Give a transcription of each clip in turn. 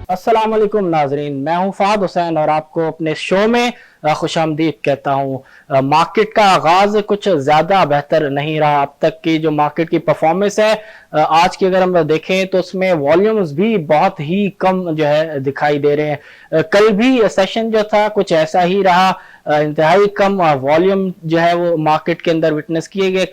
अस्सलाम वालेकुम नाजरीन, मैं हूं फाद हुसैन और आपको अपने शो में खुशामदीद कहता हूं। मार्केट का आगाज कुछ ज्यादा बेहतर नहीं रहा। अब तक की जो मार्केट की परफॉर्मेंस है आज की अगर हम देखें तो उसमें वॉल्यूम्स भी बहुत ही कम जो है दिखाई दे रहे हैं। कल भी सेशन जो था कुछ ऐसा ही रहा, इंतहाई कम वॉल्यूम जो है वो मार्केट के अंदर विटनेस किए गए।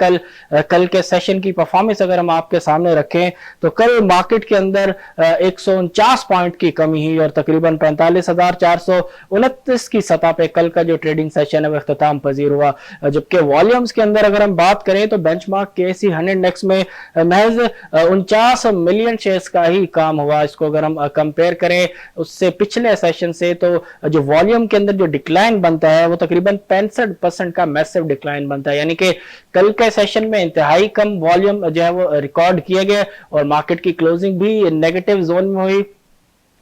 कल के सेशन की परफॉर्मेंस अगर हम आपके सामने रखें तो कल मार्केट के अंदर 149 पॉइंट की कमी हुई और तकरीबन 45,429 की सतह पे कल का जो ट्रेडिंग सेशन है वो अख्ताम पजीर हुआ। जबकि वॉल्यूम्स के अंदर अगर हम बात करें तो बेंचमार्क KSE 100 इंडेक्स में महज 49 मिलियन शेयर्स का ही काम हुआ। इसको अगर हम कंपेयर करें उससे पिछले सेशन से तो जो वॉल्यूम के अंदर जो डिक्लाइन बनता है वो तकरीबन 65% का मैसिव डिक्लाइन बनता है। यानी कि कल के सेशन में इंतहाई कम वॉल्यूम जो है वो रिकॉर्ड किए गए और मार्केट की क्लोजिंग भी नेगेटिव जोन में हुई।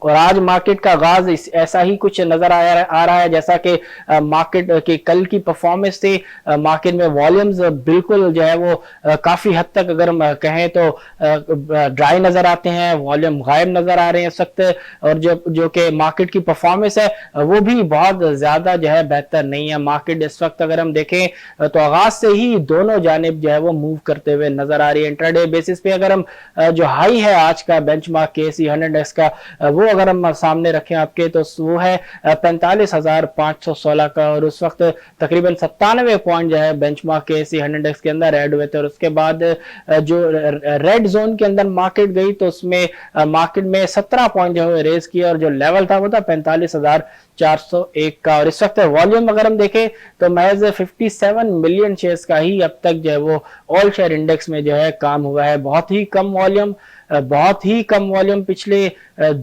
और आज मार्केट का आगाज ऐसा ही कुछ नजर आ रहा है जैसा कि मार्केट की कल की परफॉर्मेंस से मार्केट में वॉल्यूम्स बिल्कुल जो है वो काफी हद तक अगर हम कहें तो ड्राई नजर आते हैं, वॉल्यूम गायब नजर आ रहे हैं इस वक्त। और जो कि मार्केट की परफॉर्मेंस है वो भी बहुत ज्यादा जो है बेहतर नहीं है। मार्केट इस वक्त अगर हम देखें तो आगाज से ही दोनों जानिब जो है वो मूव करते हुए नजर आ रही है। इंट्राडे बेसिस पे अगर हम जो हाई है आज का बेंचमार्क KSE 100 इंडेक्स का वो अगर हम सामने रखें आपके तो वो है 45,516 का और उस वक्त तकरीबन 97 पॉइंट जो है बेंचमार्क KSE 100 इंडेक्स के अंदर ऐड हुए थे। और उसके बाद जो रेड जोन के अंदर मार्केट गई तो उसमें मार्केट में 17 पॉइंट जो है रेज किया और जो लेवल था वो था 45,401 का। और इस वक्त वॉल्यूम अगर हम देखें तो महज 57 मिलियन शेयर्स का ही अब तक जो है वो ऑल शेयर इंडेक्स में जो है काम हुआ है। बहुत ही कम वॉल्यूम पिछले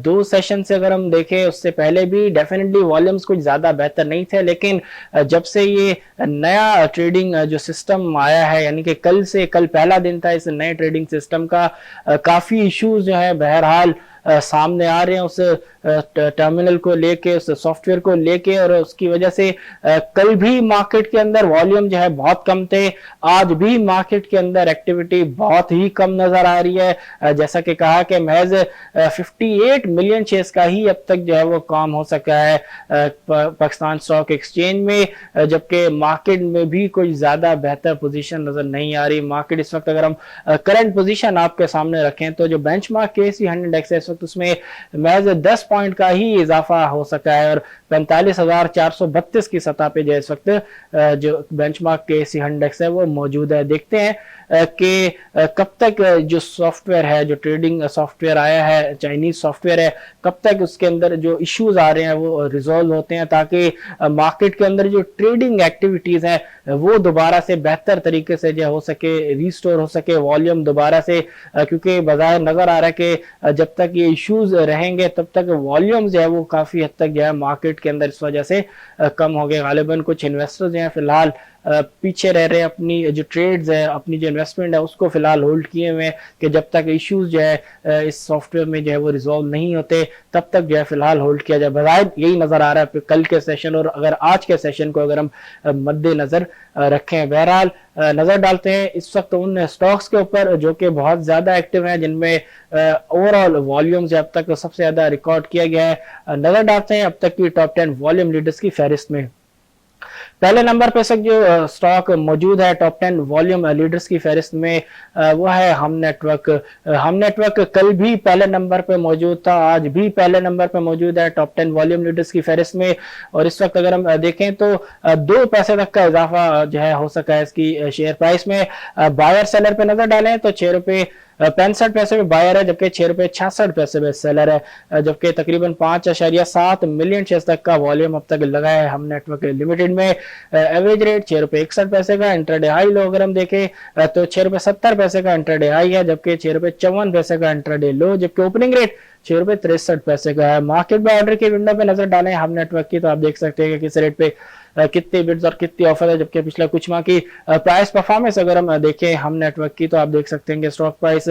2 सेशन से अगर हम देखें उससे पहले भी डेफिनेटली वॉल्यूम्स कुछ ज्यादा बेहतर नहीं थे, लेकिन जब से ये नया ट्रेडिंग जो सिस्टम आया है यानी कि कल पहला दिन था इस नए ट्रेडिंग सिस्टम का, काफी इश्यूज जो है बहरहाल सामने आ रहे हैं उस टर्मिनल को लेके, उस सॉफ्टवेयर को लेके। और उसकी वजह से कल भी मार्केट के अंदर वॉल्यूम जो है बहुत कम थे। आज भी मार्केट के अंदर एक्टिविटी बहुत ही कम नजर आ रही है। जैसा कि कहा कि महज 58 मिलियन शेयर्स का ही अब तक जो है वो काम हो सका है पाकिस्तान स्टॉक एक्सचेंज में, जबकि मार्केट में भी कोई ज्यादा बेहतर पोजीशन नजर नहीं आ रही। मार्केट इस वक्त अगर हम करंट पोजीशन आपके सामने रखें तो जो बेंचमार्क KSE 100 इंडेक्स है इस वक्त उसमें महज 10 पॉइंट का ही इजाफा हो सका है और 45,432 की सतह पे जो इस वक्त जो बेंचमार्क KSE 100 इंडेक्स है वो मौजूद है। देखते हैं कि कब तक जो सॉफ्टवेयर है, जो ट्रेडिंग सॉफ्टवेयर आया है, चाइनीज सॉफ्टवेयर है, कब तक उसके अंदर जो इश्यूज आ रहे हैं वो रिजॉल्व होते हैं ताकि मार्केट के अंदर जो ट्रेडिंग एक्टिविटीज है वो दोबारा से बेहतर तरीके से जो हो सके, रिस्टोर हो सके वॉल्यूम दोबारा से। क्योंकि बाजार नजर आ रहा है कि जब तक ये इश्यूज रहेंगे तब तक वॉल्यूम जो है वो काफी हद तक जो है मार्केट के अंदर इस वजह से कम हो गए। गालिबन कुछ इन्वेस्टर्स जो हैं फिलहाल पीछे रह रहे हैं, अपनी जो ट्रेड्स है, अपनी जो इन्वेस्टमेंट है उसको फिलहाल होल्ड किए हुए हैं कि जब तक इश्यूज जो है इस सॉफ्टवेयर में जो है वो रिजॉल्व नहीं होते तब तक जो है फिलहाल होल्ड किया जाए। बजाय यही नजर आ रहा है कल के सेशन और अगर आज के सेशन को अगर हम मद्देनजर रखें। बहरहाल नजर डालते हैं इस वक्त उन स्टॉक्स के ऊपर जो कि बहुत ज्यादा एक्टिव हैं, जिनमें ओवरऑल वॉल्यूम जो अब तक सबसे ज्यादा रिकॉर्ड किया गया है। नजर डालते हैं अब तक की टॉप 10 वॉल्यूम लीडर्स की फहरिस्त में। पहले नंबर पे सब जो स्टॉक मौजूद है टॉप 10 वॉल्यूम लीडर्स की फहरिस्त में वो है हम नेटवर्क। हम नेटवर्क कल भी पहले नंबर पे मौजूद था, आज भी पहले नंबर पे मौजूद है टॉप 10 वॉल्यूम लीडर्स की फहरिस्त में। और इस वक्त अगर हम देखें तो 2 पैसे तक का इजाफा जो है हो सका है इसकी शेयर प्राइस में। बायर सेलर पे नजर डालें तो 6 रुपए 65 पैसे में बायर है, जबकि 6 रुपए 66 पैसे में सेलर है। जबकि तकरीबन 5.7 मिलियन शेयर्स तक का वॉल्यूम अब तक लगा है हम नेटवर्क लिमिटेड में। एवरेज रेट 6 रुपए 61 पैसे का। इंट्राडे हाई लो अगर हम देखें तो 6 रुपए 70 पैसे का इंट्राडे हाई है, जबकि 6 रुपए 54 पैसे का इंट्राडे लो, जबकि ओपनिंग रेट 6 रुपए 63 पैसे का है। मार्केट में ऑर्डर की विंडो पे नजर डालें हम नेटवर्क की तो आप देख सकते हैं कि किस रेट पे कितने बिड्स और कितनी ऑफर है। जबकि पिछले कुछ माह की प्राइस परफॉर्मेंस अगर हम देखें हम नेटवर्क की तो आप देख सकते हैं कि स्टॉक प्राइस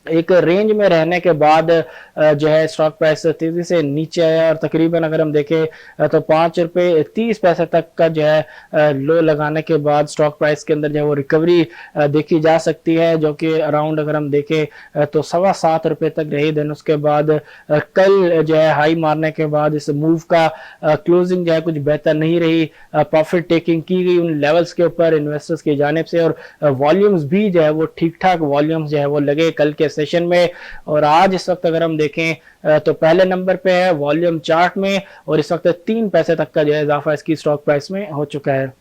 एक रेंज में रहने के बाद जो है स्टॉक प्राइस तेजी से नीचे आया और तकरीबन अगर हम देखें तो 5 रुपये 30 पैसे तक का जो है लो लगाने के बाद स्टॉक प्राइस के अंदर जो है वो रिकवरी देखी जा सकती है, जो कि अराउंड अगर हम देखें तो 7.25 रुपये तक रही। देन उसके बाद कल जो है हाई मारने के बाद इस मूव का क्लोजिंग जो है कुछ बेहतर नहीं रही। प्रॉफिट टेकिंग की गई उन लेवल्स के ऊपर इन्वेस्टर्स की जानिब से और वॉल्यूम्स भी जो है वो ठीक ठाक वॉल्यूम्स जो है वो लगे कल के सेशन में। और आज इस वक्त अगर हम देखें तो पहले नंबर पे है वॉल्यूम चार्ट में और इस वक्त 3 पैसे तक का जो है इजाफा इसकी स्टॉक प्राइस में हो चुका है।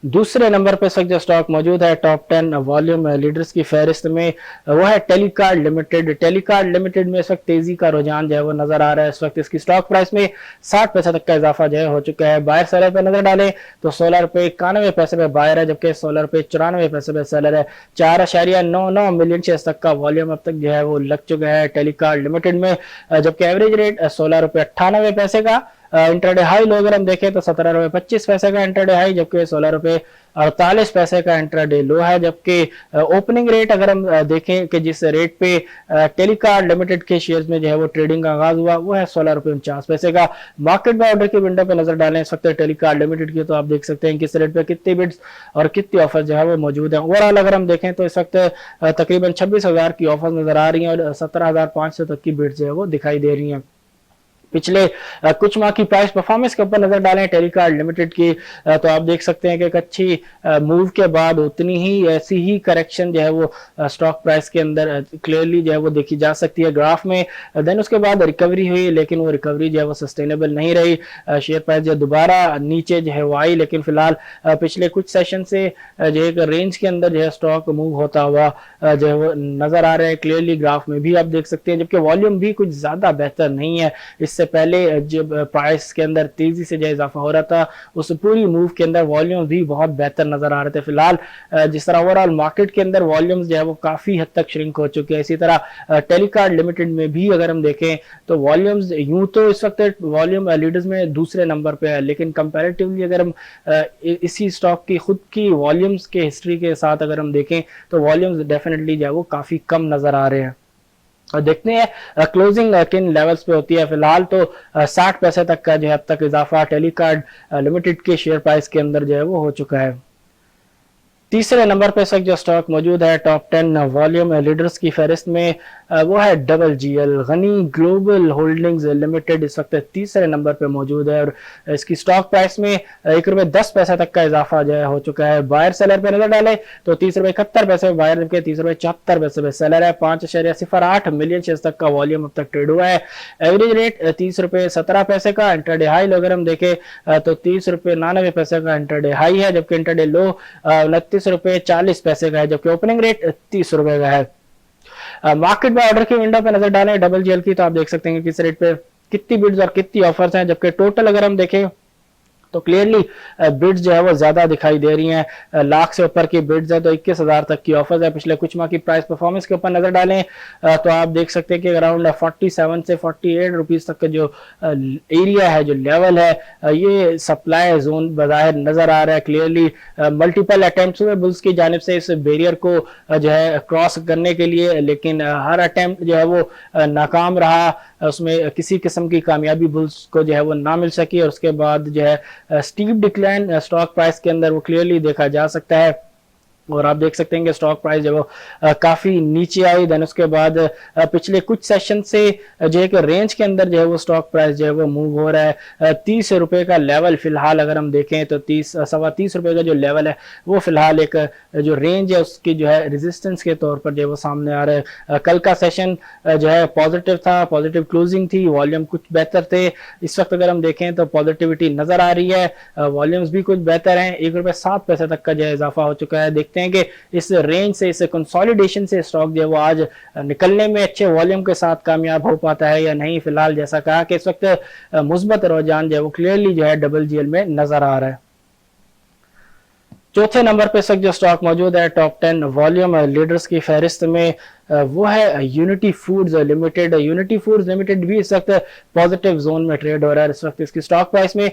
दूसरे नंबर पे जो स्टॉक मौजूद है टॉप 10 वॉल्यूम लीडर्स की फहरिस्त में वो है टेलीकार्ड लिमिटेड। टेलीकार्ड लिमिटेड में इस वक्त तेजी का रुझान जो है वो नजर आ रहा है। इस वक्त इसकी स्टॉक प्राइस में 60 पैसे तक का इजाफा जो है हो चुका है। बायर सेलर पे नजर डालें तो 16 रुपये 91 पे बायर है, जबकि 16 रुपये 94 पे सेलर है। 4.99 मिलियन शेयर्स तक का वॉल्यूम अब तक जो है वो लग चुका है टेलीकार्ड लिमिटेड में, जबकि एवरेज रेट 16 रुपये 98 का। इंटरडे हाई लो अगर हम देखें तो 17 रुपये 25 का इंटरडे हाई, जबकि 16 रुपये 48 का इंटरडे लो है। जबकि ओपनिंग रेट अगर हम देखें कि जिस रेट पे टेलीकार्ड लिमिटेड के शेयर्स में जो है वो ट्रेडिंग का आगाज हुआ वो है 16 रुपये 49 का। मार्केट में ऑर्डर की विंडो पे नजर डालें इस वक्त टेलीकार्ड लिमिटेड की, तो आप देख सकते हैं किस रेट पे कितनी बिड्स और कितनी ऑफर जो है वो मौजूद है। ओवरऑल अगर हम देखें तो इस वक्त तकरीबन 26,000 की ऑफर नजर आ रही है और 17,500 तक की बिड्स जो है वो दिखाई दे रही है। पिछले कुछ माह की प्राइस परफॉर्मेंस के ऊपर नजर डालें टेलीकार्ड लिमिटेड की, तो आप देख सकते हैं कि एक अच्छी मूव के बाद उतनी ही ऐसी ही करेक्शन जो है वो स्टॉक प्राइस के अंदर क्लियरली जो है वो देखी जा सकती है ग्राफ में। देन उसके बाद रिकवरी हुई, लेकिन वो रिकवरी जो है वो सस्टेनेबल नहीं रही। शेयर प्राइस जो दोबारा नीचे जो है वो आई, लेकिन फिलहाल पिछले कुछ सेशन से जो एक रेंज के अंदर जो है स्टॉक मूव होता हुआ जो है वो नजर आ रहा है क्लियरली ग्राफ में भी आप देख सकते हैं, जबकि वॉल्यूम भी कुछ ज्यादा बेहतर नहीं है। इससे पहले जब प्राइस के अंदर तेजी से जो इजाफा हो रहा था उस पूरी मूव के अंदर वॉल्यूम भी बहुत बेहतर नजर आ रहे थे। फिलहाल जिस तरह ओवरऑल मार्केट के अंदर वॉल्यूम्स जो है वो काफी हद तक श्रिंक हो चुके हैं, इसी तरह टेलीकार्ड लिमिटेड में भी अगर हम देखें तो वॉल्यूम्स यूं तो इस वक्त वॉल्यूम लीडर्स में दूसरे नंबर पे है, लेकिन कंपैरेटिवली अगर हम इसी स्टॉक की खुद की वॉल्यूम्स के हिस्ट्री के साथ अगर हम देखें तो वॉल्यूम्स डेफिनेटली जो है वो काफी कम नजर आ रहे हैं। और देखते हैं क्लोजिंग किन लेवल्स पे होती है। फिलहाल तो 60 पैसे तक का जो है अब तक इजाफा टेलीकार्ड लिमिटेड के शेयर प्राइस के अंदर जो है वो हो चुका है। तीसरे नंबर पे जो स्टॉक मौजूद है टॉप 10 वॉल्यूम लीडर्स की फहरिस्त में वो है डबल जीएल गनी ग्लोबल होल्डिंग्स लिमिटेड। इस वक्त तीसरे नंबर पे मौजूद है और इसकी स्टॉक प्राइस में 1 रुपये 10 पैसे तक का इजाफा जो है हो चुका है। बायर सेलर पे नजर डाले तो 30 रुपये 71 बायर के 30 रुपये 74 पे सेलर है। 5.08 मिलियन शेयर्स तक का वॉल्यूम अब तक ट्रेड हुआ है। एवरेज रेट 30 रुपये 17 का। इंटरडे हाई अगर हम देखें तो 30 रुपये 99 का इंटरडे हाई है, जबकि इंटरडे लो 29 रुपये 40 का है, जबकि ओपनिंग रेट 30 रुपए का है। मार्केट में ऑर्डर की विंडो पे नजर डालें डबल जीएल की, तो आप देख सकते हैं कि किस रेट पे कितनी बिड्स और कितनी ऑफर्स हैं, जबकि टोटल अगर हम देखें तो क्लियरली बिड्स जो है वो ज्यादा दिखाई दे रही हैं। लाख से ऊपर की बिड्स है तो 21,000 तक की ऑफर्स है। पिछले कुछ माह की प्राइस परफॉर्मेंस के ऊपर नजर डालें तो आप देख सकते हैं कि अराउंड 47 से 48 रुपीज तक का जो एरिया है, जो लेवल है, ये सप्लाई जोन बज़ाहिर नजर आ रहा है। क्लियरली मल्टीपल अटेम्प्ट्स हुए बुल्स की जानिब से इस बैरियर को जो है क्रॉस करने के लिए, लेकिन हर अटेम्प्ट जो है वो नाकाम रहा। उसमें किसी किस्म की कामयाबी बुल्स को जो है वो ना मिल सकी और उसके बाद जो है स्टीप डिक्लाइन स्टॉक प्राइस के अंदर वो क्लियरली देखा जा सकता है। और आप देख सकते हैं कि स्टॉक प्राइस जो काफी नीचे आई। देन उसके बाद पिछले कुछ सेशन से जो एक रेंज के अंदर जो है वो स्टॉक प्राइस जो है वो मूव हो रहा है। 30 रुपए का लेवल फिलहाल अगर हम देखें तो 30 रुपए का जो लेवल है वो फिलहाल एक जो रेंज है उसकी जो है रेजिस्टेंस के तौर पर जो है वो सामने आ रहा है। कल का सेशन जो है पॉजिटिव था, पॉजिटिव क्लोजिंग थी, वॉल्यूम कुछ बेहतर थे। इस वक्त अगर हम देखें तो पॉजिटिविटी नजर आ रही है, वॉल्यूम्स भी कुछ बेहतर हैं। 1 रुपये 7 पैसे तक का जो है इजाफा हो चुका है। देखते हैं कि इस रेंज से, इस कंसोलिडेशन से स्टॉक जो है वो आज निकलने में अच्छे वॉल्यूम के साथ कामयाब हो पाता है या नहीं। फिलहाल जैसा कहा कि इस वक्त मुस्बत रुझान जो है वो क्लियरली जो है डबल जीएल में नजर आ रहा है। चौथे नंबर पे जो स्टॉक मौजूद है टॉप 10 वॉल्यूम लीडर्स की फहरिस्त में वो है unity foods limited. Unity foods limited भी इस वक्त पॉजिटिव जोन में ट्रेड हो रहा है। इस वक्त इसकी स्टॉक प्राइस में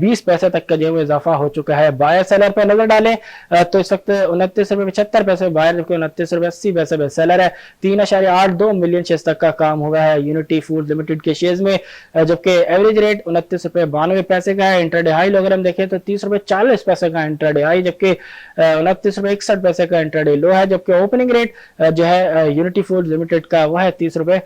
20 पैसे तक का जो है इजाफा हो चुका है। बायर सेलर पे नजर डालें तो इस वक्त 29 रुपए 75 पैसे बायर, जबकि 29 रुपए 80 पैसे पे सेलर है। 3.82 मिलियन शेयर्स तक का काम होगा है यूनिटी फूड लिमिटेड के शेयर्स में, जबकि एवरेज रेट 29 रुपए 92 पैसे का है। इंटरडे हाई अगर हम देखें तो 30 रुपए 40 पैसे का इंटरडे हाई, जबकि 29 रुपए 61 पैसे का इंटरडे लो है। जबकि ओपनिंग रेट जो है यूनिटी फूड लिमिटेड का वह है 30 रुपए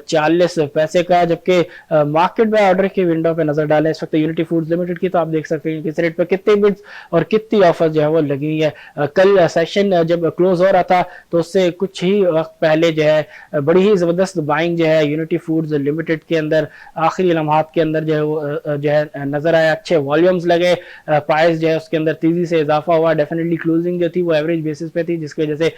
40 पैसे का। जबकि मार्केट में ऑर्डर की विंडो पे नजर डालें इस वक्त यूनिटी फूड्स लिमिटेड की, तो आप देख सकते हैं किस रेट पे कितने बिड्स और कितनी ऑफर जो है वो लगी हुई है। कल सेशन जब क्लोज हो रहा था तो उससे कुछ ही वक्त पहले जो है बड़ी ही जबरदस्त बाइंग जो है यूनिटी फूड्स लिमिटेड के अंदर आखिरी लम्हात के अंदर जो है वो जो है नजर आया। अच्छे वॉल्यूम्स लगे, प्राइस जो है उसके अंदर तेजी से इजाफा हुआ। डेफिनेटली क्लोजिंग जो थी वो एवरेज बेसिस पे थी, जिसकी वजह से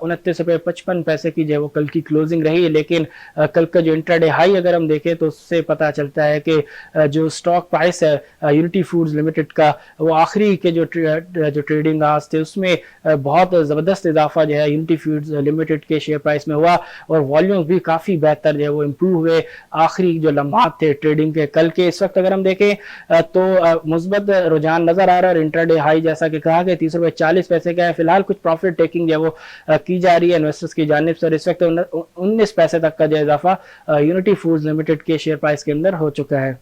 29 रुपए 55 पैसे की जो है वो कल की क्लोजिंग रही। लेकिन कल का जो इंट्राडे हाई अगर हम देखें तो उससे पता चलता है कि जो स्टॉक प्राइस है यूनिटी फूड्स लिमिटेड का, वो आखिरी के जो ट्रेडिंग आवर्स थे उसमें बहुत जबरदस्त इजाफा जो है यूनिटी फूड्स लिमिटेड के शेयर प्राइस में हुआ और वॉल्यूम भी काफी बेहतर जो है वो इम्प्रूव हुए आखिरी जो लम्हात थे ट्रेडिंग के कल के। इस वक्त अगर हम देखें तो मुस्बत रुझान नजर आ रहा है और इंट्राडे हाई जैसा कि कहा कि 30 रुपए 40 पैसे का है। फिलहाल कुछ प्रॉफिट टेकिंग जो है वो की जा रही है इन्वेस्टर्स की जानिब से। इस वक्त 19 पैसे तक का जो इजाफा यूनिटी फूड्स लिमिटेड के शेयर प्राइस के अंदर हो चुका है।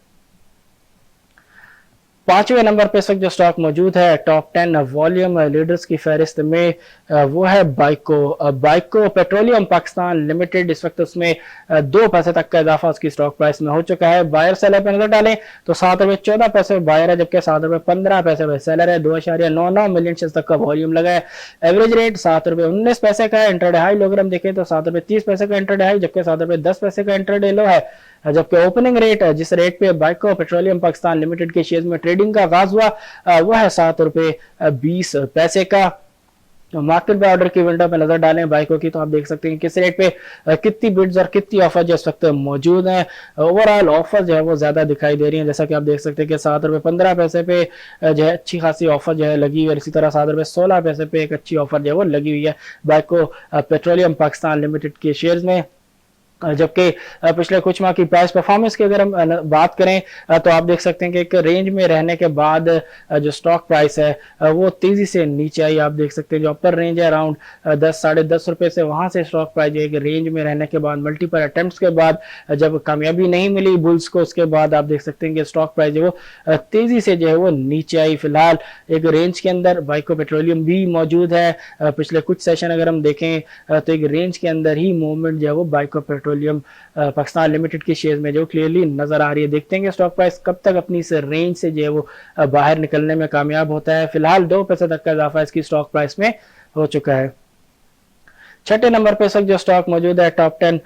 5वें नंबर पे इस वक्त जो स्टॉक मौजूद है टॉप 10 वॉल्यूम लीडर्स की फहरिस्त में वो है बाइको। बाइको पेट्रोलियम पाकिस्तान लिमिटेड, इस वक्त उसमें 2 पैसे तक का इजाफा उसकी स्टॉक प्राइस में हो चुका है। बायर सेलर पे नजर डालें तो 7 रुपए 14 पैसे बायर है, जबकि 7 रुपए 15 पैसे पे सेलर है। 2.99 मिलियन शेयर्स तक का वॉल्यूम लगा है। एवरेज रेट 7 रुपए 19 पैसे का है। इंटरडे हाई अगर हम देखें तो 7 रुपए 30 पैसे का इंटरडे हाई, जबकि 7 रुपए 10 पैसे का इंटरडे लो है। जबकि ओपनिंग रेट जिस रेट पे बाइको पेट्रोलियम पाकिस्तान लिमिटेड के शेयर्स में ट्रेडिंग का आगाज हुआ वह है 7 रुपए 20 पैसे का। मार्केट में ऑर्डर की विंडो पे नजर डालें बाइको की तो आप देख सकते हैं किस रेट पे कितनी बिड्स और कितनी ऑफर जो इस वक्त मौजूद हैं। ओवरऑल ऑफर जो है वो ज्यादा दिखाई दे रही है, जैसा कि आप देख सकते हैं कि 7 रुपए 15 पैसे पे जो है अच्छी खासी ऑफर जो है लगी हुई है। इसी तरह 7 रुपए 16 पैसे पे एक अच्छी ऑफर जो है वो लगी हुई है बाइको पेट्रोलियम पाकिस्तान लिमिटेड के शेयर्स में। जबकि पिछले कुछ माह की प्राइस परफॉर्मेंस की अगर हम बात करें तो आप देख सकते हैं कि एक रेंज में रहने के बाद जो स्टॉक प्राइस है वो तेजी से नीचे आई। आप देख सकते हैं जो अपर रेंज है अराउंड 10 साढ़े 10 रुपए से, वहां से स्टॉक प्राइस एक रेंज में रहने के बाद मल्टीपल अटेम्प्ट्स के बाद जब कामयाबी नहीं मिली बुल्स को, उसके बाद आप देख सकते हैं कि स्टॉक प्राइस जो वो तेजी से जो है वो नीचे आई। फिलहाल एक रेंज के अंदर बाइको पेट्रोलियम भी मौजूद है। पिछले कुछ सेशन अगर हम देखें तो एक रेंज के अंदर ही मूवमेंट जो है वो बाइको पेट्रोलियम पाकिस्तान लिमिटेड के शेयर में जो क्लियरली नजर आ रही है। देखते हैं कि स्टॉक प्राइस कब तक अपनी इस रेंज से जो है वो बाहर निकलने में कामयाब होता है। फिलहाल 2 पैसे तक का इजाफा इसकी स्टॉक प्राइस में हो चुका है। 6ठे नंबर पे जो स्टॉक मौजूद है टॉप 10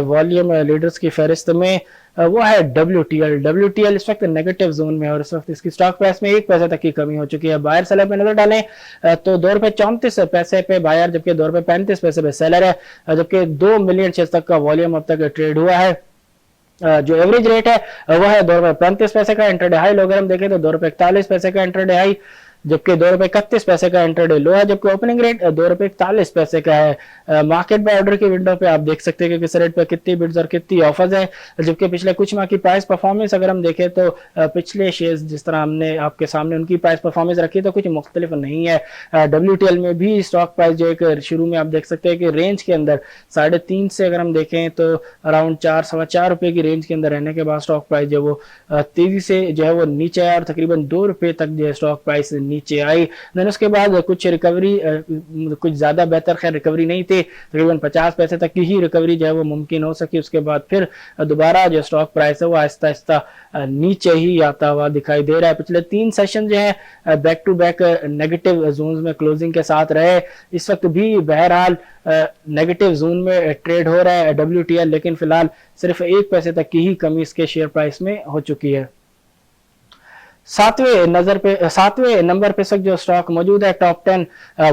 वॉल्यूम लीडर्स की फहरिस्त में वो है WTL। WTL इस वक्त नेगेटिव जोन में है और इस वक्त इसकी स्टॉक प्राइस में 1 पैसे तक की कमी हो चुकी है। बायर सेलर पे नजर डालें तो 2 रुपए 34 पैसे पे बायर, जबकि 2 रुपए 35 पैसे पे सेलर है। जबकि 2 मिलियन शेयर तक का वॉल्यूम अब तक ट्रेड हुआ है। जो एवरेज रेट है वह है 2 रुपए 35 पैसे का। इंटरडे हाई अगर हम देखें तो 2 रुपए 41 पैसे का इंटरडे हाई, जबकि 2 रुपए 31 पैसे का इंटरडे लो है। जबकि ओपनिंग रेट 2 रुपए 41 पैसे का है। मार्केट में ऑर्डर की विंडो पे आप देख सकते हैं कि किस रेट पे कितनी बिड्स और कितनी ऑफर्स है। जबकि पिछले कुछ माह की प्राइस परफॉर्मेंस अगर हम देखें तो पिछले शेयर्स जिस तरह हमने आपके सामने उनकी प्राइस परफॉर्मेंस रखी तो कुछ मुख्तलिफ नहीं है। WTL में भी स्टॉक प्राइस जो एक शुरू में आप देख सकते हैं कि रेंज के अंदर 3.5 से अगर हम देखें तो अराउंड 4-4.25 रुपए की रेंज के अंदर रहने के बाद स्टॉक प्राइस जो वो तेजी से जो है वो नीचे आया और तकरीबन 2 रुपए तक जो है स्टॉक प्राइस नीचे आई। देन उसके बाद कुछ रिकवरी, कुछ ज्यादा बेहतर खैर रिकवरी नहीं थी, तकरीबन 50 पैसे तक की ही रिकवरी जो है वो मुमकिन हो सकी। उसके बाद फिर दोबारा जो स्टॉक प्राइस है वो आहिस्ता आहिस्ता नीचे ही आता हुआ दिखाई दे रहा है। पिछले 3 सेशन जो है back to back negative zone में क्लोजिंग के साथ रहे। इस वक्त भी बहरहाल नेगेटिव जोन में ट्रेड हो रहा है WTL, लेकिन फिलहाल सिर्फ 1 पैसे तक की ही कमी इसके शेयर प्राइस में हो चुकी है। सातवें नंबर पे जो स्टॉक मौजूद है टॉप 10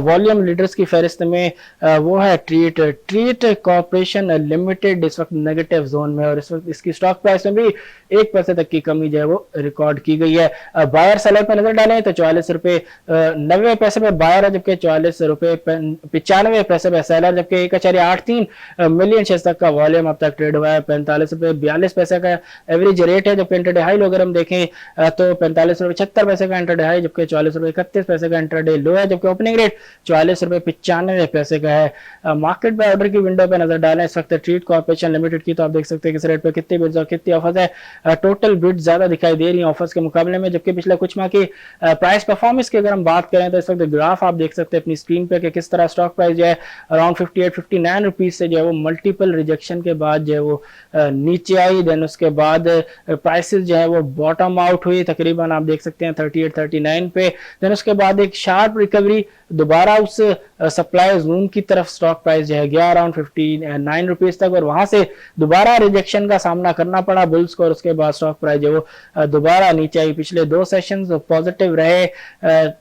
वॉल्यूम लीडर्स की फहरिस्त में, वो है ट्रीट कॉर्पोरेशन लिमिटेड। इस वक्त नेगेटिव जोन में और इस वक्त इसकी स्टॉक प्राइस में भी 1 पैसे तक की कमी जो है वो रिकॉर्ड की गई है। बायर सेलर पे नजर डालें तो 44 रुपए 90 पैसे पे बायर है, जबकि 44 रुपए 95 पैसे पे सेलर, जबकि 1.83 मिलियन शेयर्स तक का वॉल्यूम अब तक ट्रेड हुआ है। 45 रुपए 42 पैसे का एवरेज रेट है, जबकि इंटरडे हाई अगर हम देखें तो 45 रुपए 76 पैसे का इंटरडे हाई, जबकि 44 रुपए 31 पैसे का इंटरडे लो है, जबकि ओपनिंग रेट 44 रुपए 95 पैसे का है। मार्केट पे ऑर्डर की विंडो पे नजर डालें इस वक्त ट्रीट कॉर्पोरेशन लिमिटेड की, तो आप देख सकते हैं किस रेट पे कितनी बिड्स और कितनी ऑफर्स है। टोटल बिड्स ज्यादा दिखाई दे रही है ऑफर्स के मुकाबले में, जबकि पिछले कुछ माह की प्राइस परफॉर्मेंस की अगर हम बात करें तो इस वक्त ग्राफ आप देख सकते हैं अपनी स्क्रीन पे कि किस तरह स्टॉक प्राइस जो है अराउंड 58-59 रुपीज से जो है वो मल्टीपल रिजेक्शन के बाद जो है वो नीचे आई। देन उसके बाद प्राइसेस जो है वो बॉटम आउट हुई तकरीबन आप देख सकते हैं 38-39 पे। देन उसके बाद एक शार्प रिकवरी दोबारा उस सप्लाई जोन की तरफ स्टॉक प्राइस जो है गया अराउंड 59 रुपीज तक, और वहां से दोबारा रिजेक्शन का सामना करना पड़ा बुल्स को, और उसके बाद स्टॉक प्राइस जो दोबारा नीचे आई। पिछले 2 सेशंस पॉजिटिव रहे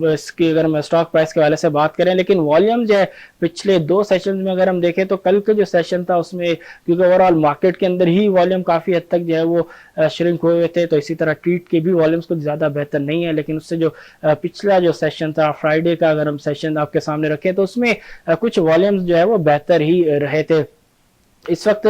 इसकी अगर हम स्टॉक प्राइस के वाले से बात करें, लेकिन वॉल्यूम जो है पिछले 2 सेशन में अगर हम देखें तो कल का जो सेशन था उसमें, क्योंकि ओवरऑल मार्केट के अंदर ही वॉल्यूम काफी हद तक जो है वो श्रिंक हुए थे, तो इसी तरह ट्रीट के भी वॉल्यूम्स कुछ ज्यादा बेहतर नहीं है। लेकिन उससे जो पिछला जो सेशन था फ्राइडे का अगर हम सेशन आपके सामने रखें तो उसमें कुछ वॉल्यूम्स जो है वो बेहतर ही रहे थे। इस वक्त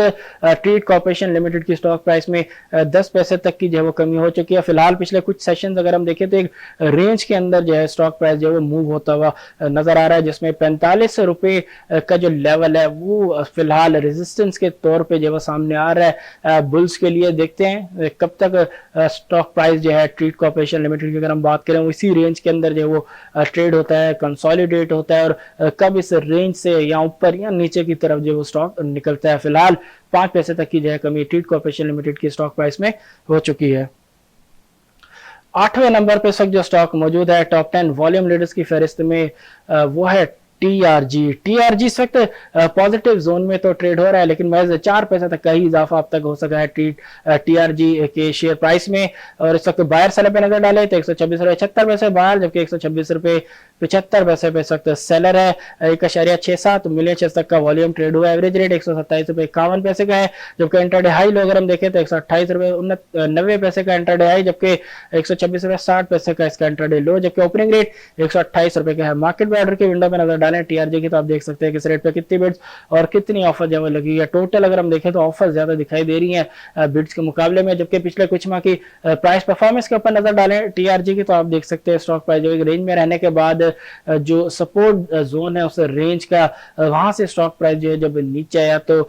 ट्रीट कॉर्पोरेशन लिमिटेड की स्टॉक प्राइस में 10 पैसे तक की जो है वो कमी हो चुकी है। फिलहाल पिछले कुछ सेशंस अगर हम देखें तो एक रेंज के अंदर जो है स्टॉक प्राइस जो है वो मूव होता हुआ नजर आ रहा है, जिसमें 45 रुपए का जो लेवल है वो फिलहाल रेजिस्टेंस के तौर पे जो है सामने आ रहा है बुल्स के लिए। देखते हैं कब तक स्टॉक प्राइस जो है ट्रीट कॉर्पोरेशन लिमिटेड की अगर हम बात करें इसी रेंज के अंदर जो है वो ट्रेड होता है, कंसोलिडेट होता है, और कब इस रेंज से या ऊपर या नीचे की तरफ जो वो स्टॉक निकलता है। फिलहाल 5 पैसे तक की जो है कमी ट्रीट कॉर्पोरेशन लिमिटेड की स्टॉक प्राइस में हो चुकी है। 8वें नंबर पे जो स्टॉक मौजूद है टॉप 10 वॉल्यूम लीडर्स की फहरिस्त में, वो है टीआरजी। इस वक्त पॉजिटिव जोन में तो ट्रेड हो रहा है, लेकिन महज 4 पैसे तक का ही इजाफा अब तक हो सका है टीआरजी के शेयर प्राइस में। और इस वक्त बायर सेलर पे नजर डाले तो 126 रुपए 76 पैसे बायर, जबकि 126 रुपए 75 पैसे पे इस वक्त सेलर है। 1.67 मिलियन शेयर तक का वॉल्यूम ट्रेड हुआ है। एवरेज रेट 127 रुपए 51 पैसे का है, जबकि इंटरडे हाई लो अगर हम देखें तो 128 रुपए 90 पैसे का इंटरडे हाई, जबकि 126 रुपए 60 पैसे का इसका इंटरडे लो, जबकि ओपनिंग रेट 128 रुपए का है। मार्केट में ऑर्डर की विंडो में नजर डालें टीआरजी की, तो आप देख सकते हैं किस रेट पे कितनी बिड्स और कितनी ऑफर जो लगी है। टोटल अगर हम देखें तो ऑफर ज्यादा दिखाई दे रही है बिड्स के मुकाबले में, जबकि पिछले कुछ माह की प्राइस परफॉर्मेंस के ऊपर नजर डालें टीआरजी की, तो आप देख सकते हैं स्टॉक प्राइस जो एक रेंज में रहने के बाद जो सपोर्ट जोन है उस रेंज का वहां से स्टॉक प्राइस जो है जब नीचे आया तो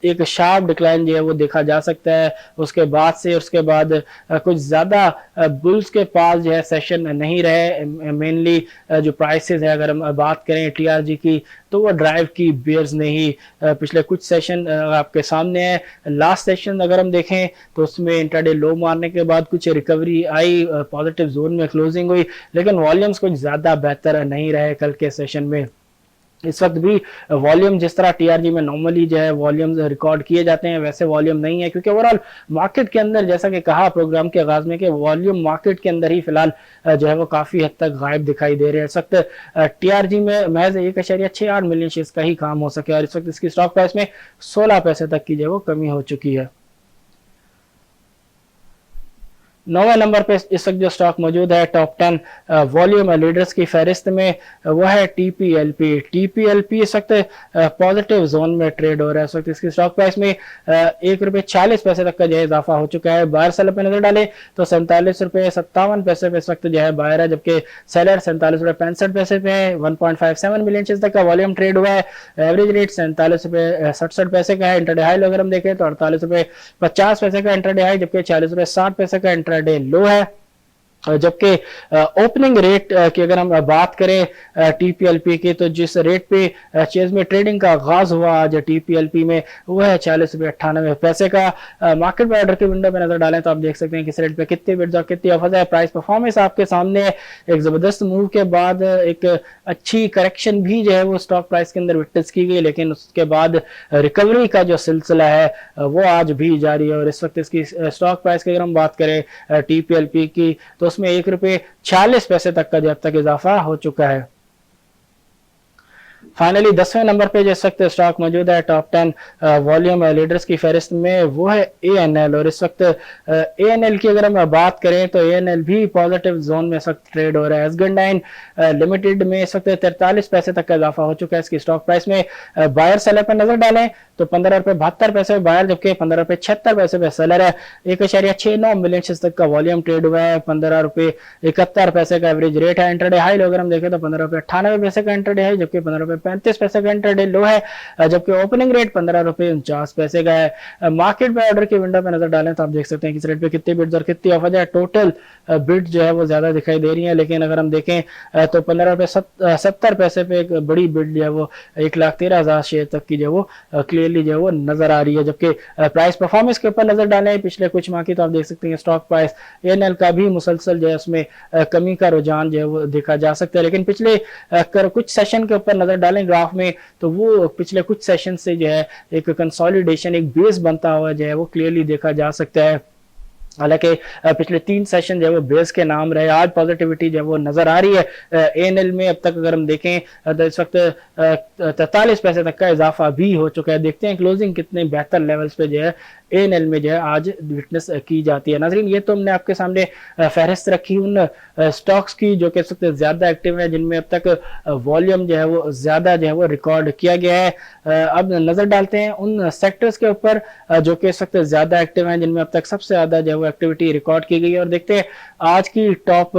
एक शार्प डिक्लाइन जो है वो देखा जा सकता है। उसके बाद कुछ ज्यादा बुल्स के पास जो है सेशन नहीं रहे। मेनली जो प्राइसेस है अगर हम बात करें टीआरजी की तो वो ड्राइव की बियर्स ने ही पिछले कुछ सेशन आपके सामने है। लास्ट सेशन अगर हम देखें तो उसमें इंट्राडे लो मारने के बाद कुछ रिकवरी आई, पॉजिटिव जोन में क्लोजिंग हुई, लेकिन वॉल्यूम्स कुछ ज्यादा बेहतर नहीं रहे कल के सेशन में। इस वक्त भी वॉल्यूम जिस तरह टीआरजी में नॉर्मली जो है वॉल्यूम्स रिकॉर्ड किए जाते हैं वैसे वॉल्यूम नहीं है, क्योंकि ओवरऑल मार्केट के अंदर जैसा कि कहा प्रोग्राम के आगाज में कि वॉल्यूम मार्केट के अंदर ही फिलहाल जो है वो काफी हद तक गायब दिखाई दे रहे हैं। इस वक्त टीआरजी में महज 1.68 मिलियन शेयर्स का ही काम हो सके, और इस वक्त इसकी स्टॉक प्राइस में 16 पैसे तक की जो है वो कमी हो चुकी है। 9वें नंबर पे इस वक्त जो स्टॉक मौजूद है टॉप 10 वॉल्यूम लीडर्स की फहरिस्त में वो है टीपीएलपी इस वक्त पॉजिटिव जोन में ट्रेड हो रहा है। इस वक्त इसकी स्टॉक प्राइस में 1.40 रुपए तक का जो है इजाफा हो चुका है। बायर सेलर पे नजर डाले तो 47 रुपए 57 पैसे पे इस वक्त जो है बायर है, जबकि सेलर 47 रुपए 65 पैसे पे है। 1.57 मिलियन शेयर्स तक का वॉल्यूम ट्रेड हुआ है। एवरेज रेट 47 रुपए 67 पैसे का है। इंटरडे हाई अगर हम देखें तो 48 रुपए 50 पैसे का इंटरडे हाई, जबकि 40 रुपए 60 पैसे का इंटरडे लो है। जबकि ओपनिंग रेट की अगर हम बात करें टीपीएलपी की, तो जिस रेट पे चेज में ट्रेडिंग का आगाज हुआ आज टीपीएलपी में, वो है 40 रुपये 98 पैसे का। मार्केट में ऑर्डर की विंडो में नजर डालें तो आप देख सकते हैं किस रेट पे कितने बिड्स और कितनी ऑफर्स है। प्राइस परफॉर्मेंस आपके सामने है। एक जबरदस्त मूव के बाद एक अच्छी करेक्शन भी जो है वो स्टॉक प्राइस के अंदर विटनेस की गई, लेकिन उसके बाद रिकवरी का जो सिलसिला है वो आज भी जारी है। और इस वक्त इसकी स्टॉक प्राइस की अगर हम बात करें टीपीएलपी की, तो उसमें 1 रुपये 46 पैसे तक का जब तक इजाफा हो चुका है। फाइनली 10वें नंबर पे जो इस वक्त स्टॉक मौजूद है टॉप 10 वॉल्यूम लीडर्स की फहरिस्त में, वो है एएनएल। और इस वक्त एएनएल की अगर हम बात करें तो एएनएल भी पॉजिटिव जोन में इस वक्त ट्रेड हो रहा है। एसगंडाइन लिमिटेड में इस वक्त 43 पैसे तक का इजाफा हो चुका है इसकी स्टॉक प्राइस में। बायर सेलर पर नजर डालें तो 15 रुपये 72 पैसे बायर, जबकि 15 रुपये 76 पैसे पे सेलर है। 1.69 मिलियन शेयर्स तक का वॉल्यूम ट्रेड हुआ है। 15 रुपये 71 पैसे का एवरेज रेट है। इंटरडे हाई अगर हम देखें तो 15 रुपये 98 पैसे का इंटरडे है, जबकि 15 रुपये 35 पैसे का इंटरडे लो है, जबकि ओपनिंग रेट 15 रुपये 49 पैसे का है। मार्केट में ऑर्डर की विंडो में नजर डालें तो आप देख सकते हैं किस रेट पे कितने बिड्स और कितनी ऑफर है। टोटल बिड जो है वो ज्यादा दिखाई दे रही है, लेकिन अगर हम देखें तो 15 रुपये 70 पैसे पे एक बड़ी बिड जो है वो 1,13,000 शेयर तक की जो वो क्लियरली जो है वो नजर आ रही है। जबकि प्राइस परफॉर्मेंस के ऊपर नजर डालें पिछले कुछ माह की, तो आप देख सकते हैं स्टॉक प्राइस एएनएल का भी मुसलसल जो है उसमें कमी का रुझान जो है वो देखा जा सकता है। लेकिन पिछले कुछ सेशन के ऊपर नजर डालें ग्राफ में, तो वो पिछले कुछ सेशन से जो है एक कंसोलिडेशन, एक बेस बनता हुआ जो है वो क्लियरली देखा जा सकता है। हालांकि पिछले 3 सेशन जो है वो बेस के नाम रहे, आज पॉजिटिविटी जो है वो नजर आ रही है एएनएल में। अब तक अगर हम देखें तो इस वक्त 43 पैसे तक का इजाफा भी हो चुका है। देखते हैं क्लोजिंग कितने बेहतर लेवल्स पे जो है एएनएल में जो है आज विटनेस की जाती है। नाज़रीन, ये तो हमने आपके सामने फहरिस्त रखी उन स्टॉक्स की जो कि इस वक्त ज्यादा एक्टिव है, जिनमें अब तक वॉल्यूम जो है वो ज्यादा जो है वो रिकॉर्ड किया गया है। अब नजर डालते हैं उन सेक्टर्स के ऊपर जो कि इस वक्त ज्यादा एक्टिव हैं, जिनमें अब तक सबसे ज्यादा जो है वो एक्टिविटी रिकॉर्ड की गई है। और देखते हैं आज की टॉप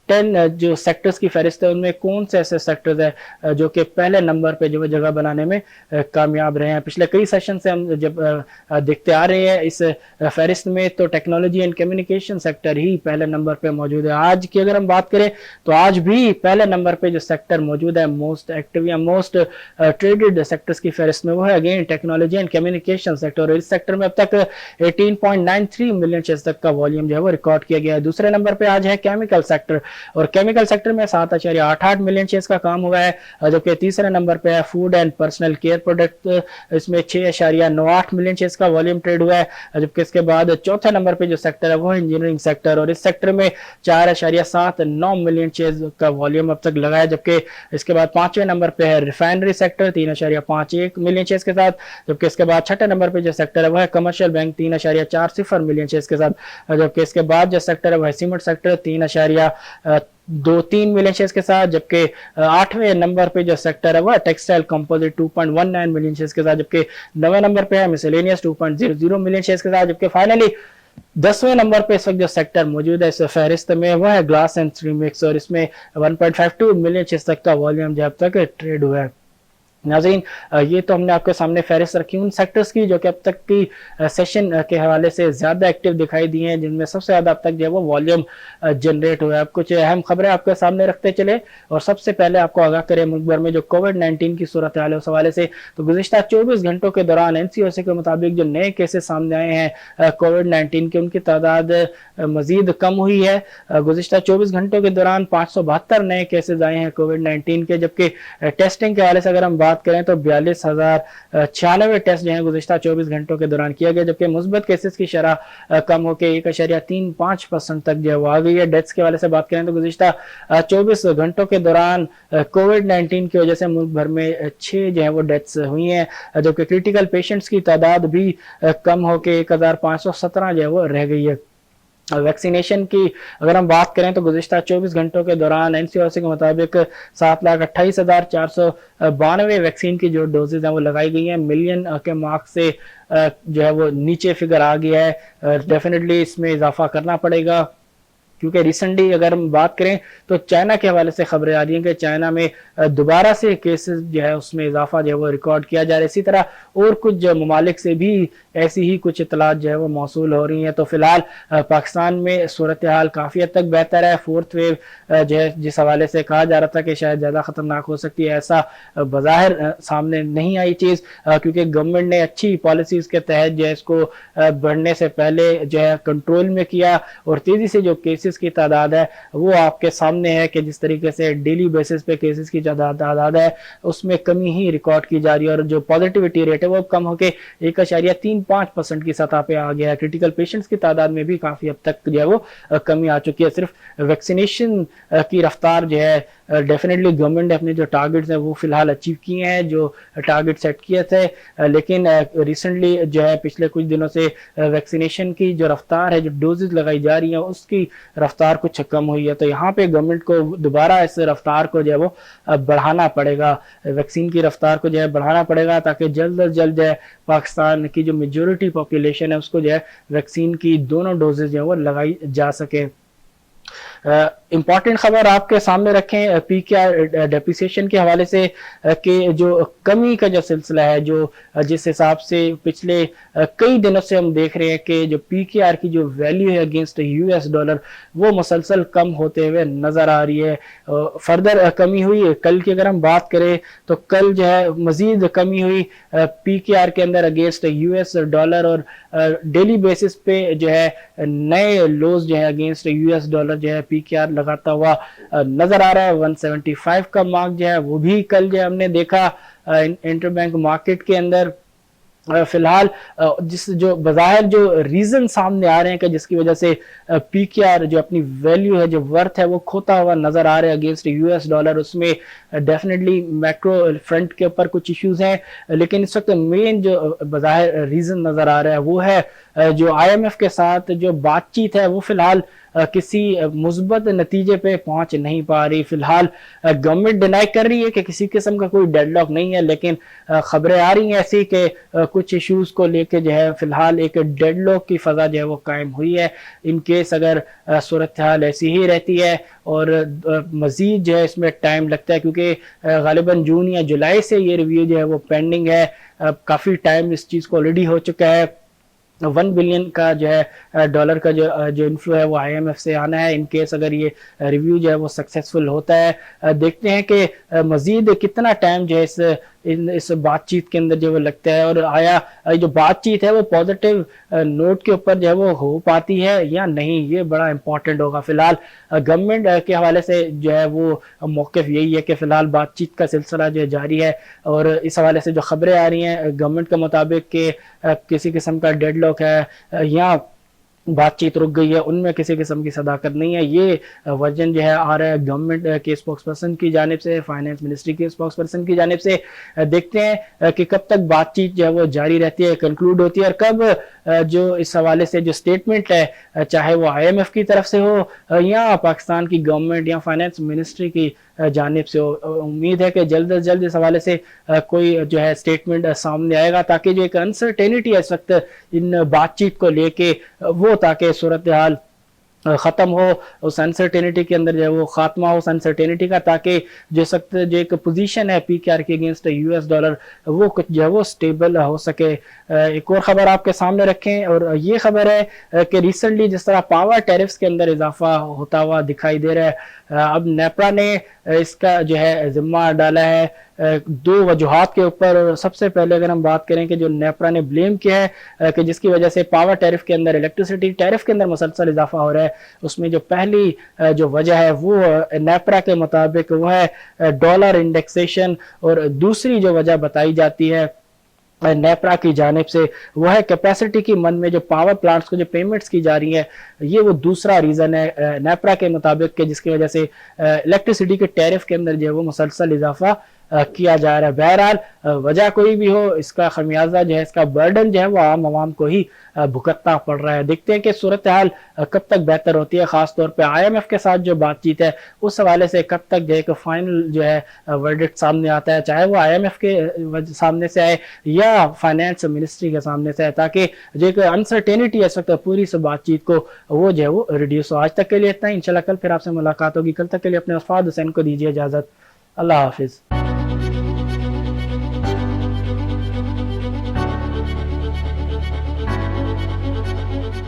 10 जो सेक्टर्स की फहरिस्त है उनमें कौन से ऐसे सेक्टर्स है जो कि पहले नंबर पे जो जगह बनाने में कामयाब रहे हैं। पिछले कई सेशन से हम जब देखते आ रहे हैं इस फहरिस्त में, तो टेक्नोलॉजी एंड कम्युनिकेशन सेक्टर ही पहले नंबर पे मौजूद है। आज की अगर हम बात करें तो आज भी पहले नंबर पे जो सेक्टर मौजूद है मोस्ट एक्टिव या मोस्ट ट्रेडेड सेक्टर्स की फहरिस्त में, वो है again technology and communication sector. और इस सेक्टर में अब तक 18.93 मिलियन शेयर्स तक का वॉल्यूम जो है वो रिकॉर्ड किया गया है। दूसरे नंबर पे आज है केमिकल सेक्टर, और केमिकल सेक्टर में 7.88 मिलियन शेयर्स का काम हुआ है। जबकि तीसरे नंबर पे है food and personal care product, इसमें 6.98 मिलियन शेयर्स का वॉल्यूम ट्रेड हुआ है। जबकि इसके बाद चौथे नंबर पे जो सेक्टर है वो है इंजीनियरिंग सेक्टर, और इस सेक्टर में 4.79 मिलियन शेयर्स का वॉल्यूम अब तक लगा है। जबकि इसके बाद 5वें नंबर पे है रिफाइनरी सेक्टर 3.51 मिलियन शेयर्स के साथ। जबकि इसके बाद 6ठे नंबर पे जो सेक्टर है वो है कमर्शियल बैंक 3.40 मिलियन शेयर्स के साथ। जबकि इसके बाद जो सेक्टर है वह सीमेंट सेक्टर 3.23 मिलियन शेयर्स के साथ। जबकि 8वें नंबर पे जो सेक्टर है वह टेक्सटाइल कंपोजिट 2.19 मिलियन शेयर्स के साथ। जबकि 9वें नंबर पे है मिसलेनियस 2.00 मिलियन शेयर्स के साथ। जबकि फाइनली 10वें नंबर पे इस वक्त जो सेक्टर मौजूद है इस फहरिस्त में वह है ग्लास एंड सिरेमिक्स, और इसमें 1.52 मिलियन शेयर्स तक का वॉल्यूम जो अब तक ट्रेड हुआ है। नाज़रीन, ये तो हमने आपके सामने फहरिस्त रखी उन सेक्टर्स की जो कि अब तक की सेशन के हवाले से ज्यादा एक्टिव दिखाई दी हैं, जिनमें सबसे ज्यादा अब तक जो है वो वॉल्यूम जनरेट हुआ है। अब कुछ अहम खबरें आपके सामने रखते चले, और सबसे पहले आपको आगाह करें मुल्क भर में जो कोविड-19 की सूरत हाल है उस हवाले से। तो गुज़िश्ता 24 घंटों के दौरान एनसीओसी के मुताबिक जो नए केसेस सामने आए हैं कोविड-19 के, उनकी तादाद मजीद कम हुई है। गुज़िश्ता 24 घंटों के दौरान 572 नए केसेस आए हैं कोविड-19 के। जबकि टेस्टिंग के हवाले से अगर हम बात करें तो 42,096 टेस्ट जो है गुज़िश्ता 24 घंटों के दौरान किया गया। जबकि मुस्बत केसेस की शरह कम होकर 1.35% तक जो आ गई है। डेथ्स के वाले से बात करें तो गुज़िश्ता 24 घंटों के दौरान कोविड-19 की वजह से मुल्क भर में 6 जो है वो डेथ्स हुई हैं। जबकि क्रिटिकल पेशेंट्स की तादाद भी कम होकर 1,517 जो है वो रह गई है। वैक्सीनेशन की अगर हम बात करें तो गुज़िश्ता 24 घंटों के दौरान एनसीओसी के मुताबिक 7,28,492 वैक्सीन की जो डोजेज हैं वो लगाई गई हैं। मिलियन के मार्क से जो है वो नीचे फिगर आ गया है। डेफिनेटली इसमें इजाफा करना पड़ेगा। क्योंकि रिसेंटली अगर हम बात करें तो चाइना के हवाले से खबरें आ रही हैं कि चाइना में दोबारा से केसेस जो है उसमें इजाफा जो है वो रिकॉर्ड किया जा रहा है। इसी तरह और कुछ ममालिक से भी ऐसी ही कुछ इतलात जो है वो मौसूल हो रही हैं। तो फिलहाल पाकिस्तान में सूरत हाल काफ़ी हद तक बेहतर है। फोर्थ वेव जो है जिस हवाले से कहा जा रहा था कि शायद ज़्यादा ख़तरनाक हो सकती है, ऐसा बज़ाहिर सामने नहीं आई चीज़, क्योंकि गवर्नमेंट ने अच्छी पॉलिसीज़ के तहत जो है इसको बढ़ने से पहले जो है कंट्रोल में किया और तेज़ी से जो केसेस की तादाद है वो आपके सामने है कि जिस तरीके से डेली बेसिस पे केसेस की तादाद है उसमें कमी ही रिकॉर्ड की जा रही है और जो पॉजिटिविटी रेट है वो कम होकर 1.35% की सतह पे आ गया है। क्रिटिकल पेशेंट्स की तादाद में भी काफ़ी हद तक जो है वो कमी आ चुकी है। सिर्फ वैक्सीनेशन की रफ्तार जो है डेफिनेटली गवर्नमेंट ने अपने जो टारगेट्स हैं वो फिलहाल अचीव किए हैं, जो टारगेट सेट किए थे, लेकिन रिसेंटली जो है पिछले कुछ दिनों से वैक्सीनेशन की जो रफ्तार है, जो डोजेज लगाई जा रही हैं उसकी रफ्तार कुछ कम हुई है। तो यहाँ पे गवर्नमेंट को दोबारा इस रफ्तार को जो है वो बढ़ाना पड़ेगा, वैक्सीन की रफ्तार को जो है बढ़ाना पड़ेगा ताकि जल्द अज जल्द जो है पाकिस्तान की जो मेजोरिटी पॉपुलेशन है उसको जो है वैक्सीन की दोनों डोजेज जो है वो लगाई जा सके। इंपॉर्टेंट खबर आपके सामने रखें पीकेआर डेप्रिसिएशन के हवाले से कि जो कमी का जो सिलसिला है, जो जिस हिसाब से पिछले कई दिनों से हम देख रहे हैं कि जो पीकेआर की जो वैल्यू है अगेंस्ट यूएस डॉलर वो मुसलसल कम होते हुए नजर आ रही है। फर्दर कमी हुई है, कल की अगर हम बात करें तो कल जो है मजीद कमी हुई पीकेआर के अंदर अगेंस्ट यूएस डॉलर और डेली बेसिस पे जो है नए लोज जो है अगेंस्ट यूएस डॉलर जो है पीकेआर लगाता हुआ नजर आ रहा है। 175 का मार्क जो है वो भी कल जो हमने देखा इंटरबैंक मार्केट के अंदर। फिलहाल जिस जो बाहर जो रीजन सामने आ रहे हैं कि जिसकी वजह से पीकेआर जो अपनी वैल्यू है, जो वर्थ है वो खोता हुआ नजर आ रहा है अगेंस्ट यूएस डॉलर, उसमें डेफिनेटली मैक्रो फ्रंट के ऊपर कुछ इश्यूज हैं, लेकिन इस वक्त मेन जो बाहर रीजन नजर आ रहा है वो है जो आईएमएफ के साथ जो बातचीत है वो फिलहाल किसी मुस्बत नतीजे पे पहुंच नहीं पा रही। फिलहाल गवर्नमेंट डिनाई कर रही है कि किसी किस्म का कोई डेडलॉक नहीं है, लेकिन खबरें आ रही हैं ऐसी कि कुछ इश्यूज को लेके जो है फिलहाल एक डेडलॉक की फजा जो है वो कायम हुई है। इन केस अगर सूरत हाल ऐसी ही रहती है और मजीद जो है इसमें टाइम लगता है, क्योंकि गालिबन जून या जुलाई से ये रिव्यू जो है वो पेंडिंग है, काफ़ी टाइम इस चीज़ को ऑलरेडी हो चुका है। 1 बिलियन का जो है डॉलर का जो इन्फ्लो है वो आईएमएफ से आना है। इन केस अगर ये रिव्यू जो है वो सक्सेसफुल होता है, देखते हैं कि मजीद कितना टाइम जो है इस बातचीत के अंदर जो वो लगता है और आया जो बातचीत है वो पॉजिटिव नोट के ऊपर जो है वो हो पाती है या नहीं, ये बड़ा इंपॉर्टेंट होगा। फिलहाल गवर्नमेंट के हवाले से जो है वो मौक़िफ़ यही है कि फिलहाल बातचीत का सिलसिला जो है जारी है और इस हवाले से जो खबरें आ रही हैं गवर्नमेंट के मुताबिक कि किसी किस्म का डेडलॉक है या बातचीत रुक गई है, उनमें किसी किस्म की सदाकत नहीं है। ये वर्जन जो है आ रहा है गवर्नमेंट के स्पोक्स पर्सन की जानिब से, फाइनेंस मिनिस्ट्री के स्पोक्स पर्सन की जानिब से। देखते हैं कि कब तक बातचीत जो है वो जारी रहती है, कंक्लूड होती है और कब जो इस हवाले से जो स्टेटमेंट है चाहे वो आईएमएफ की तरफ से हो या पाकिस्तान की गवर्नमेंट या फाइनेंस मिनिस्ट्री की जानिब से हो। उम्मीद है कि जल्द अज जल्द इस हवाले से कोई जो है स्टेटमेंट सामने आएगा ताकि जो एक अनसर्टेनिटी है इस वक्त इन बातचीत को लेके वो ताकि सूरत हाल ख़त्म हो, उस अनसर्टेनिटी के अंदर जो है वो खात्मा हो उस अनसर्टेनिटी का, ताकि जो सख्त जो एक पोजीशन है पीकेआर के अगेंस्ट यूएस डॉलर वो कुछ जो है वो स्टेबल हो सके। एक और ख़बर आपके सामने रखें और ये खबर है कि रिसेंटली जिस तरह पावर टैरिफ्स के अंदर इजाफा होता हुआ दिखाई दे रहा है, अब नेपरा ने इसका जो है जिम्मा डाला है दो वजूहात के ऊपर। सबसे पहले अगर हम बात करें कि जो नेपरा ने ब्लेम किया है कि जिसकी वजह से पावर टैरिफ के अंदर, इलेक्ट्रिसिटी टैरिफ के अंदर मुसलसल इजाफा हो रहा है, उसमें जो पहली जो वजह है वो नेपरा के मुताबिक वो है डॉलर इंडेक्सेशन और दूसरी जो वजह बताई जाती है नेपरा की जानिब से वो है कैपेसिटी की मन में जो पावर प्लांट्स को जो पेमेंट्स की जा रही है, ये वो दूसरा रीज़न है नेपरा के मुताबिक के जिसकी वजह से इलेक्ट्रिसिटी के टैरिफ के अंदर जो है वो मुसलसल इजाफा किया जा रहा है। बहरहाल वजह कोई भी हो, इसका खमियाजा जो है, इसका बर्डन जो है वो आम आवाम को ही भुगतना पड़ रहा है। देखते हैं कि सूरत हाल कब तक बेहतर होती है, खासतौर पर IMF के साथ जो बातचीत है उस हवाले से कब तक जो है फाइनल जो है वर्डिक्ट सामने आता है, चाहे वो IMF के सामने से आए या फाइनेंस मिनिस्ट्री के सामने से आए, ताकि जो एक अनसर्टेनिटी है इस वक्त पूरी इस बातचीत को वो जो है वो रिड्यूस हो। आज तक के लिए इतना ही, इंशाल्लाह कल फिर आपसे मुलाकात होगी। कल तक के लिए अपने उस्ताद हुसैन को दीजिए इजाजत। अल्लाह हाफिज।